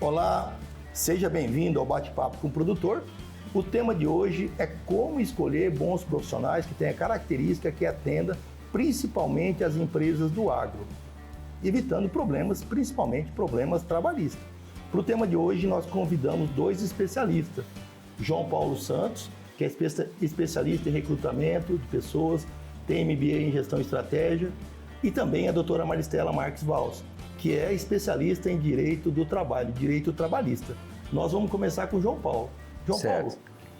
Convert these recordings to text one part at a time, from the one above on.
Olá, seja bem-vindo ao Bate-Papo com o Produtor. O tema de hoje é como escolher bons profissionais que tenham característica que atenda principalmente as empresas do agro, evitando problemas, principalmente problemas trabalhistas. Para o tema de hoje, nós convidamos dois especialistas. João Paulo Santos, que é especialista em recrutamento de pessoas, tem MBA em gestão e estratégia, e também a doutora Maristela Marques Valls, que é especialista em direito do trabalho, direito trabalhista. Nós vamos começar com o João Paulo. João Paulo,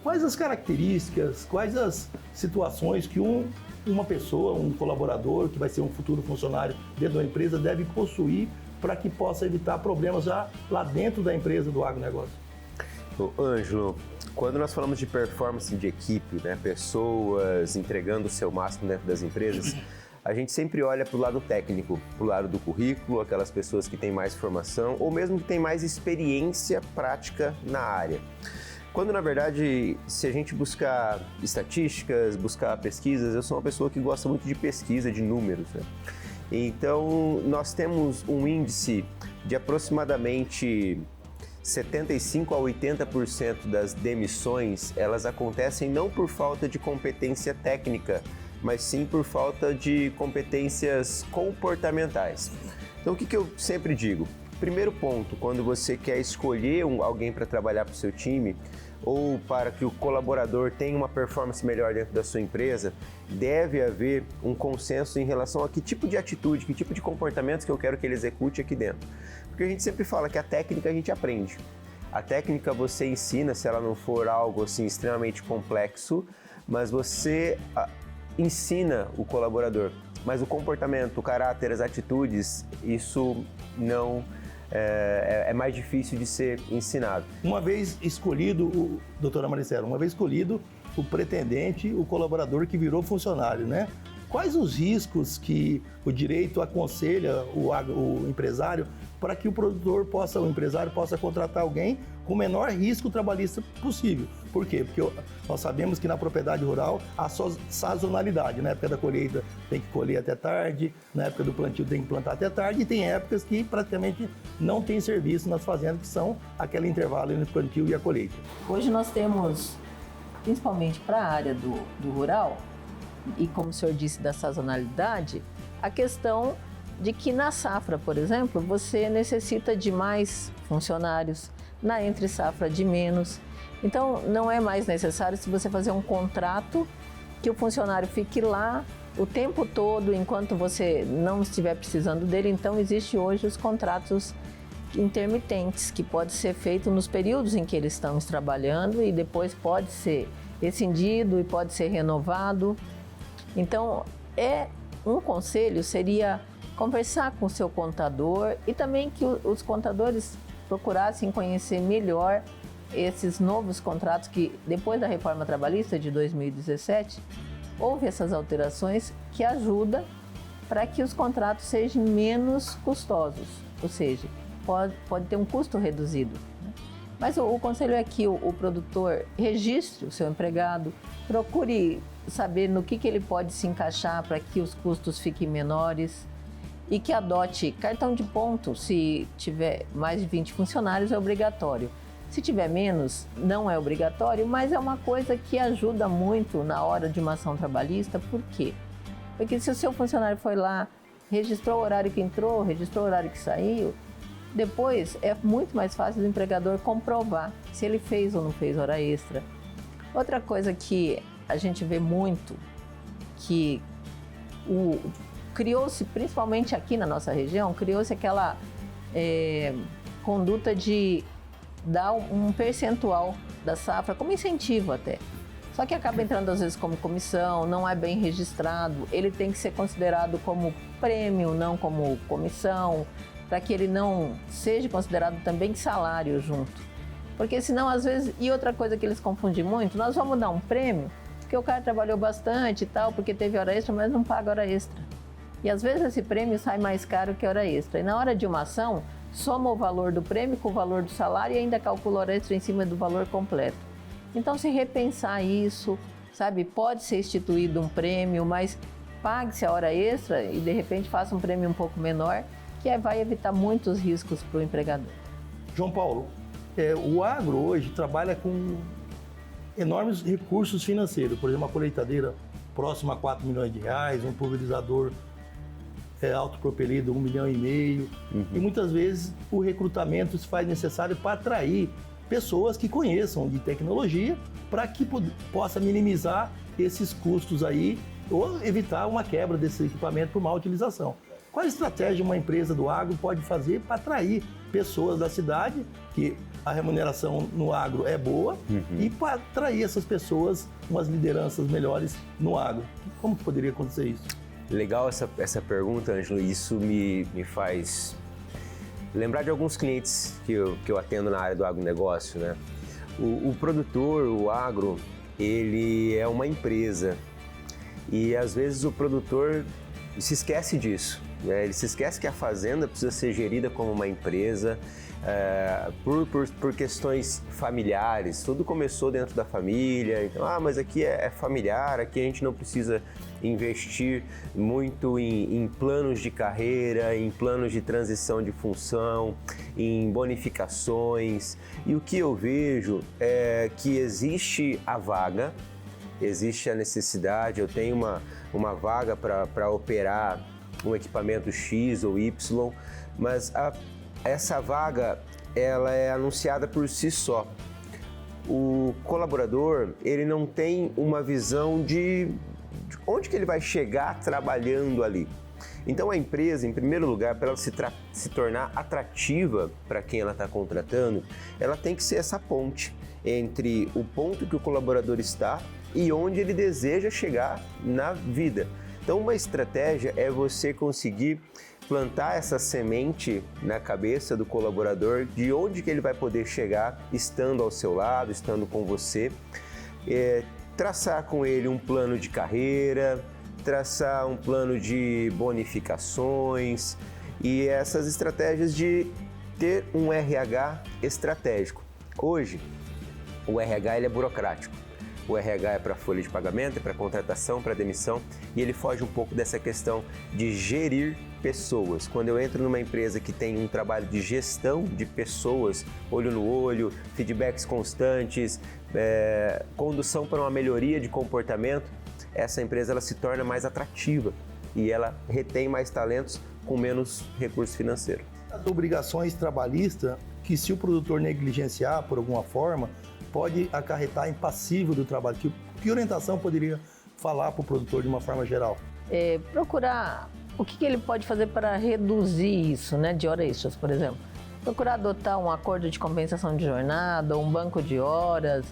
quais as características, quais as situações que uma pessoa, um colaborador, que vai ser um futuro funcionário dentro da empresa, deve possuir para que possa evitar problemas já lá dentro da empresa do agronegócio? Ângelo, quando nós falamos de performance de equipe, né, pessoas entregando o seu máximo dentro das empresas, a gente sempre olha para o lado técnico, para o lado do currículo, aquelas pessoas que têm mais formação ou mesmo que têm mais experiência prática na área. Quando, na verdade, se a gente buscar estatísticas, buscar pesquisas, eu sou uma pessoa que gosta muito de pesquisa, de números, né? Então, nós temos um índice de aproximadamente 75% a 80% das demissões, elas acontecem não por falta de competência técnica, mas sim por falta de competências comportamentais. Então, o que eu sempre digo? Primeiro ponto, quando você quer escolher alguém para trabalhar para o seu time ou para que o colaborador tenha uma performance melhor dentro da sua empresa, deve haver um consenso em relação a que tipo de atitude, que tipo de comportamentos que eu quero que ele execute aqui dentro. Porque a gente sempre fala que a técnica a gente aprende. A técnica você ensina, se ela não for algo assim extremamente complexo, mas você ensina o colaborador. Mas o comportamento, o caráter, as atitudes, isso não é mais difícil de ser ensinado. Uma vez escolhido, doutora Maristela, uma vez escolhido o pretendente, o colaborador que virou funcionário, né? Quais os riscos que o direito aconselha o empresário para que o empresário possa contratar alguém com o menor risco trabalhista possível? Por quê? Porque nós sabemos que na propriedade rural há sazonalidade. Na época da colheita tem que colher até tarde, na época do plantio tem que plantar até tarde, e tem épocas que praticamente não tem serviço nas fazendas, que são aquele intervalo entre o plantio e a colheita. Hoje nós temos, principalmente para a área do rural, e como o senhor disse da sazonalidade, a questão de que na safra, por exemplo, você necessita de mais funcionários, na entre safra de menos. Então não é mais necessário se você fazer um contrato que o funcionário fique lá o tempo todo enquanto você não estiver precisando dele. Então existe hoje os contratos intermitentes, que pode ser feito nos períodos em que eles estão trabalhando e depois pode ser rescindido e pode ser renovado. Então, um conselho seria conversar com o seu contador e também que os contadores procurassem conhecer melhor esses novos contratos que, depois da reforma trabalhista de 2017, houve essas alterações que ajudam para que os contratos sejam menos custosos, ou seja, pode ter um custo reduzido. Mas o conselho é que o produtor registre o seu empregado, procure saber no que ele pode se encaixar para que os custos fiquem menores e que adote cartão de ponto. Se tiver mais de 20 funcionários é obrigatório. Se tiver menos, não é obrigatório, mas é uma coisa que ajuda muito na hora de uma ação trabalhista. Por quê? Porque se o seu funcionário foi lá, registrou o horário que entrou, registrou o horário que saiu, depois é muito mais fácil do empregador comprovar se ele fez ou não fez hora extra. Outra coisa que a gente vê muito, que criou-se, principalmente aqui na nossa região, criou-se aquela conduta de dar um percentual da safra, como incentivo até. Só que acaba entrando às vezes como comissão, não é bem registrado, ele tem que ser considerado como prêmio, não como comissão, para que ele não seja considerado também salário junto. Porque senão, às vezes, e outra coisa que eles confundem muito, nós vamos dar um prêmio porque o cara trabalhou bastante e tal, porque teve hora extra, mas não paga hora extra. E às vezes esse prêmio sai mais caro que a hora extra. E na hora de uma ação, soma o valor do prêmio com o valor do salário e ainda calcula a hora extra em cima do valor completo. Então, se repensar isso, sabe, pode ser instituído um prêmio, mas pague-se a hora extra e de repente faça um prêmio um pouco menor, que vai evitar muitos riscos para o empregador. João Paulo, o agro hoje trabalha com enormes recursos financeiros, por exemplo, uma colheitadeira próxima a 4 milhões de reais, um pulverizador autopropelido 1,5 milhão. E muitas vezes o recrutamento se faz necessário para atrair pessoas que conheçam de tecnologia para que possa minimizar esses custos aí ou evitar uma quebra desse equipamento por má utilização. Qual a estratégia uma empresa do agro pode fazer para atrair pessoas da cidade, que a remuneração no agro é boa, e para atrair essas pessoas, umas lideranças melhores no agro? Como que poderia acontecer isso? Legal essa pergunta, Ângelo. Isso me faz lembrar de alguns clientes que eu atendo na área do agronegócio, né? O produtor, o agro, ele é uma empresa e às vezes o produtor se esquece disso, né? Ele se esquece que a fazenda precisa ser gerida como uma empresa por questões familiares. Tudo começou dentro da família, então, mas aqui é familiar, aqui a gente não precisa investir muito em planos de carreira, em planos de transição de função, em bonificações. E o que eu vejo é que existe a vaga, existe a necessidade, eu tenho uma vaga para operar um equipamento X ou Y, mas essa vaga ela é anunciada por si só. O colaborador, ele não tem uma visão de onde que ele vai chegar trabalhando ali. Então a empresa, em primeiro lugar, para ela se tornar atrativa para quem ela está contratando, ela tem que ser essa ponte entre o ponto que o colaborador está e onde ele deseja chegar na vida. Então uma estratégia é você conseguir plantar essa semente na cabeça do colaborador de onde que ele vai poder chegar estando ao seu lado, estando com você, traçar com ele um plano de carreira, traçar um plano de bonificações e essas estratégias de ter um RH estratégico. Hoje, o RH ele é burocrático. O RH é para folha de pagamento, é para contratação, para demissão e ele foge um pouco dessa questão de gerir pessoas. Quando eu entro numa empresa que tem um trabalho de gestão de pessoas, olho no olho, feedbacks constantes, condução para uma melhoria de comportamento, essa empresa ela se torna mais atrativa e ela retém mais talentos com menos recurso financeiro. As obrigações trabalhistas que se o produtor negligenciar por alguma forma, pode acarretar em passivo do trabalho. Que orientação poderia falar para o produtor de uma forma geral? Procurar o que ele pode fazer para reduzir isso, né, de horas extras, por exemplo. Procurar adotar um acordo de compensação de jornada, um banco de horas,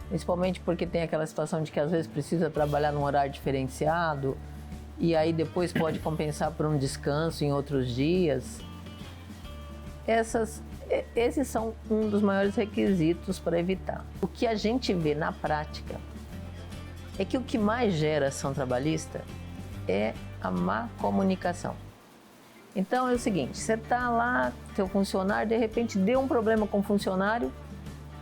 principalmente porque tem aquela situação de que às vezes precisa trabalhar num horário diferenciado e aí depois pode compensar por um descanso em outros dias. Esses são um dos maiores requisitos para evitar. O que a gente vê na prática é que o que mais gera ação trabalhista é a má comunicação. Então é o seguinte, você está lá, seu funcionário, de repente deu um problema com o funcionário,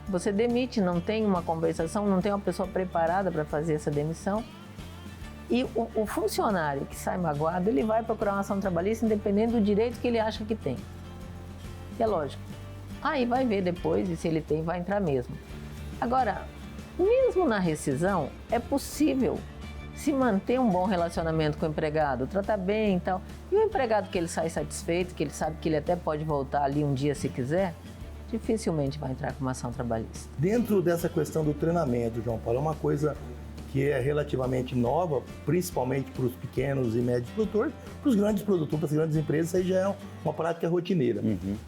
você demite, não tem uma compensação, não tem uma pessoa preparada para fazer essa demissão. E o funcionário que sai magoado, ele vai procurar uma ação trabalhista independente do direito que ele acha que tem. E é lógico. Aí vai ver depois e se ele tem, vai entrar mesmo. Agora, mesmo na rescisão, é possível se manter um bom relacionamento com o empregado, tratar bem e tal. E o empregado que ele sai satisfeito, que ele sabe que ele até pode voltar ali um dia se quiser, dificilmente vai entrar com uma ação trabalhista. Dentro dessa questão do treinamento, João Paulo, é uma coisa que é relativamente nova, principalmente para os pequenos e médios produtores, para os grandes produtores, para as grandes empresas, isso aí já é uma prática rotineira.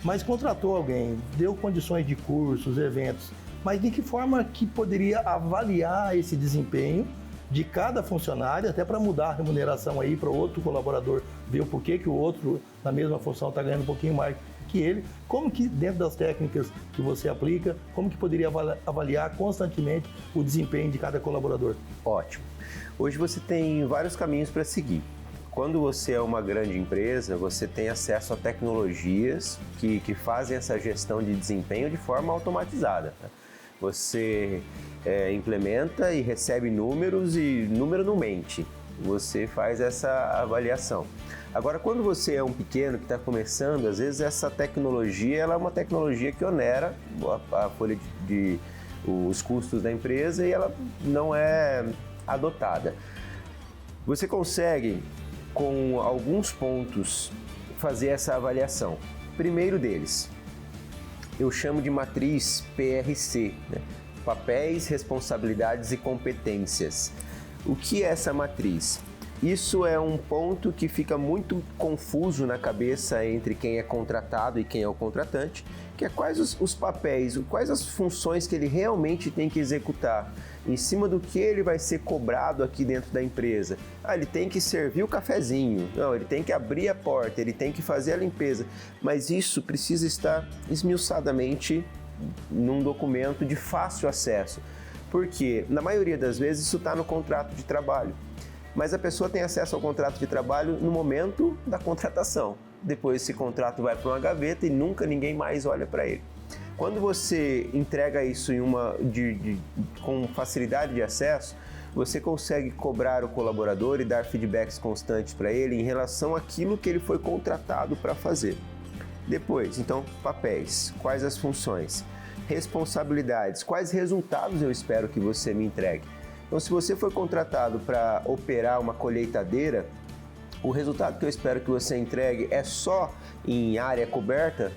Mas contratou alguém, deu condições de cursos, eventos, mas de que forma que poderia avaliar esse desempenho de cada funcionário, até para mudar a remuneração aí para o outro colaborador, ver o porquê que o outro, na mesma função, está ganhando um pouquinho mais que ele, como que dentro das técnicas que você aplica, como que poderia avaliar constantemente o desempenho de cada colaborador? Ótimo. Hoje você tem vários caminhos para seguir. Quando você é uma grande empresa, você tem acesso a tecnologias que fazem essa gestão de desempenho de forma automatizada. Você implementa e recebe números e número não mente. você faz essa avaliação. Agora, quando você é um pequeno que está começando, às vezes essa tecnologia ela é uma tecnologia que onera a folha os custos da empresa e ela não é adotada. Você consegue, com alguns pontos, fazer essa avaliação. Primeiro deles, eu chamo de matriz PRC, né? Papéis, responsabilidades e competências. O que é essa matriz? Isso é um ponto que fica muito confuso na cabeça entre quem é contratado e quem é o contratante, que é quais os papéis, quais as funções que ele realmente tem que executar, em cima do que ele vai ser cobrado aqui dentro da empresa. Ele tem que servir o cafezinho, não, ele tem que abrir a porta, ele tem que fazer a limpeza, mas isso precisa estar esmiuçadamente num documento de fácil acesso, porque na maioria das vezes isso está no contrato de trabalho. Mas a pessoa tem acesso ao contrato de trabalho no momento da contratação. Depois esse contrato vai para uma gaveta e nunca ninguém mais olha para ele. Quando você entrega isso com facilidade de acesso, você consegue cobrar o colaborador e dar feedbacks constantes para ele em relação àquilo que ele foi contratado para fazer. Depois, então, papéis, quais as funções? Responsabilidades, quais resultados eu espero que você me entregue? Então, se você foi contratado para operar uma colheitadeira, o resultado que eu espero que você entregue é só em área coberta,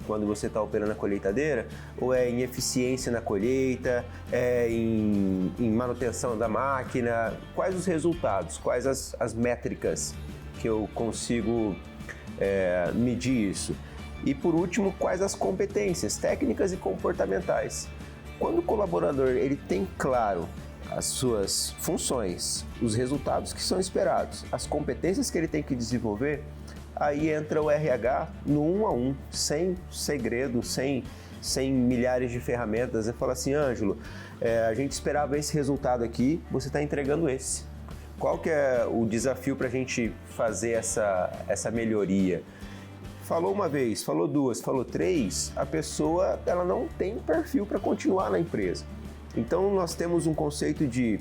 quando você está operando a colheitadeira, ou é em eficiência na colheita, é em manutenção da máquina? Quais os resultados, quais as métricas que eu consigo medir isso? E por último, quais as competências técnicas e comportamentais? Quando o colaborador ele tem claro as suas funções, os resultados que são esperados, as competências que ele tem que desenvolver, aí entra o RH no 1 a 1, sem segredo, sem milhares de ferramentas. Ele fala assim: Ângelo, a gente esperava esse resultado aqui, você está entregando esse. Qual que é o desafio para a gente fazer essa melhoria? Falou uma vez, falou duas, falou três, a pessoa ela não tem perfil para continuar na empresa. Então nós temos um conceito de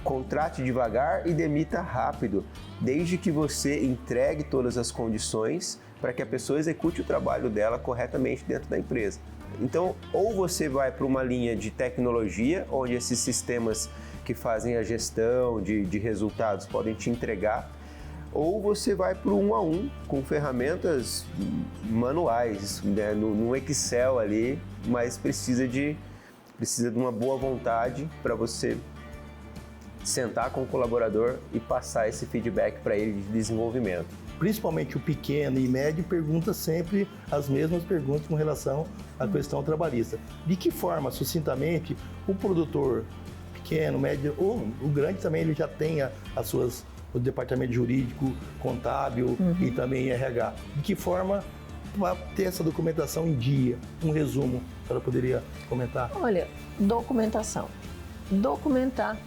contrate devagar e demita rápido, desde que você entregue todas as condições para que a pessoa execute o trabalho dela corretamente dentro da empresa. Então, ou você vai para uma linha de tecnologia, onde esses sistemas que fazem a gestão de resultados podem te entregar, ou você vai para o 1 a 1 com ferramentas manuais, né, no Excel ali, mas precisa de uma boa vontade para você sentar com o colaborador e passar esse feedback para ele de desenvolvimento. Principalmente o pequeno e médio pergunta sempre as mesmas perguntas com relação à questão trabalhista. De que forma, sucintamente, o produtor pequeno, médio ou o grande também ele já tenha o departamento jurídico, contábil e também RH. De que forma para ter essa documentação em dia? Um resumo, a senhora poderia comentar? Olha, documentação. Documentar.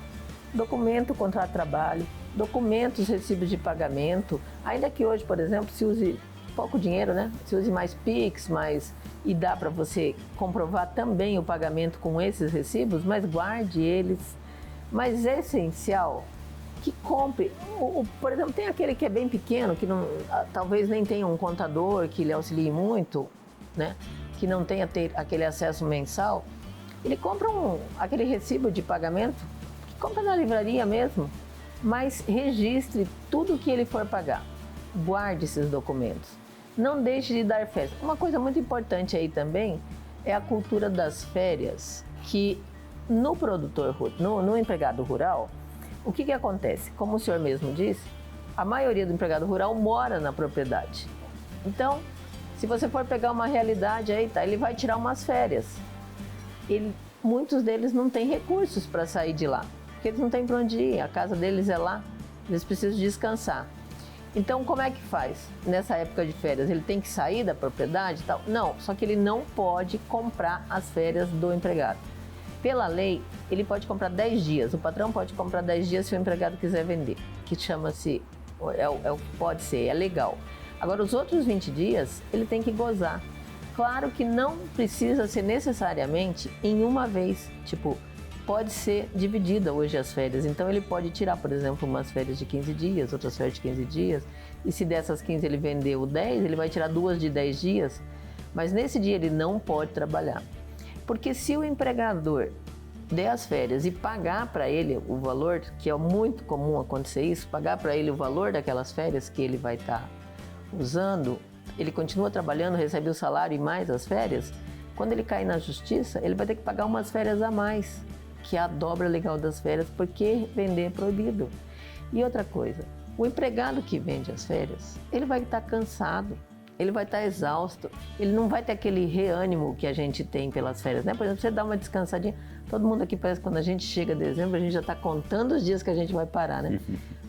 Documento, contrato de trabalho, documentos, recibos de pagamento. Ainda que hoje, por exemplo, se use pouco dinheiro, né? Se use mais Pix, e dá para você comprovar também o pagamento com esses recibos, mas guarde eles. Mas é essencial que compre. Por exemplo, tem aquele que é bem pequeno, que não, talvez nem tenha um contador que lhe auxilie muito, né? Que não tenha aquele acesso mensal. Ele compra aquele recibo de pagamento, que compra na livraria mesmo, mas registre tudo que ele for pagar. Guarde esses documentos. Não deixe de dar férias. Uma coisa muito importante aí também é a cultura das férias, que no produtor, no empregado rural, o que acontece? Como o senhor mesmo disse, a maioria do empregado rural mora na propriedade. Então, se você for pegar uma realidade aí, ele vai tirar umas férias. Muitos deles não têm recursos para sair de lá, porque eles não têm para onde ir, a casa deles é lá, eles precisam descansar. Então, como é que faz nessa época de férias? Ele tem que sair da propriedade e tal? Não, só que ele não pode comprar as férias do empregado. Pela lei, ele pode comprar 10 dias, o patrão pode comprar 10 dias se o empregado quiser vender, que chama-se, pode ser, é legal. Agora, os outros 20 dias, ele tem que gozar. Claro que não precisa ser necessariamente em uma vez, tipo, pode ser dividida hoje as férias. Então ele pode tirar, por exemplo, umas férias de 15 dias, outras férias de 15 dias. E se dessas 15 ele vendeu 10, ele vai tirar 2 de 10 dias. Mas nesse dia ele não pode trabalhar. Porque se o empregador der as férias e pagar para ele o valor, que é muito comum acontecer isso, pagar para ele o valor daquelas férias que ele vai estar usando, ele continua trabalhando, recebe o salário e mais as férias, quando ele cair na justiça, ele vai ter que pagar umas férias a mais, que é a dobra legal das férias, porque vender é proibido. E outra coisa, o empregado que vende as férias, ele vai estar cansado, ele vai estar exausto, ele não vai ter aquele reânimo que a gente tem pelas férias, né? Por exemplo, você dá uma descansadinha, todo mundo aqui parece que quando a gente chega a dezembro, a gente já está contando os dias que a gente vai parar, né?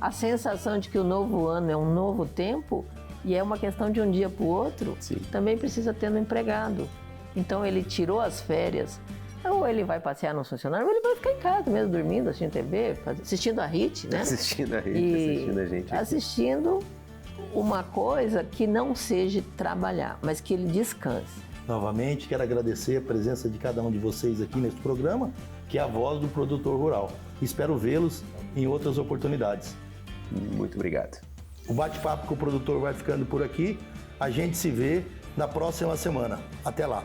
A sensação de que o novo ano é um novo tempo e é uma questão de um dia para o outro, Sim. também precisa ter no empregado. Então ele tirou as férias, ou ele vai passear no funcionário, ou ele vai ficar em casa mesmo, dormindo, assistindo TV, assistindo a HIT, né? Assistindo a gente, assistindo a gente. Assistindo uma coisa que não seja trabalhar, mas que ele descanse. Novamente, quero agradecer a presença de cada um de vocês aqui neste programa, que é a voz do produtor rural. Espero vê-los em outras oportunidades. Muito obrigado. O bate-papo com o produtor vai ficando por aqui. A gente se vê na próxima semana. Até lá.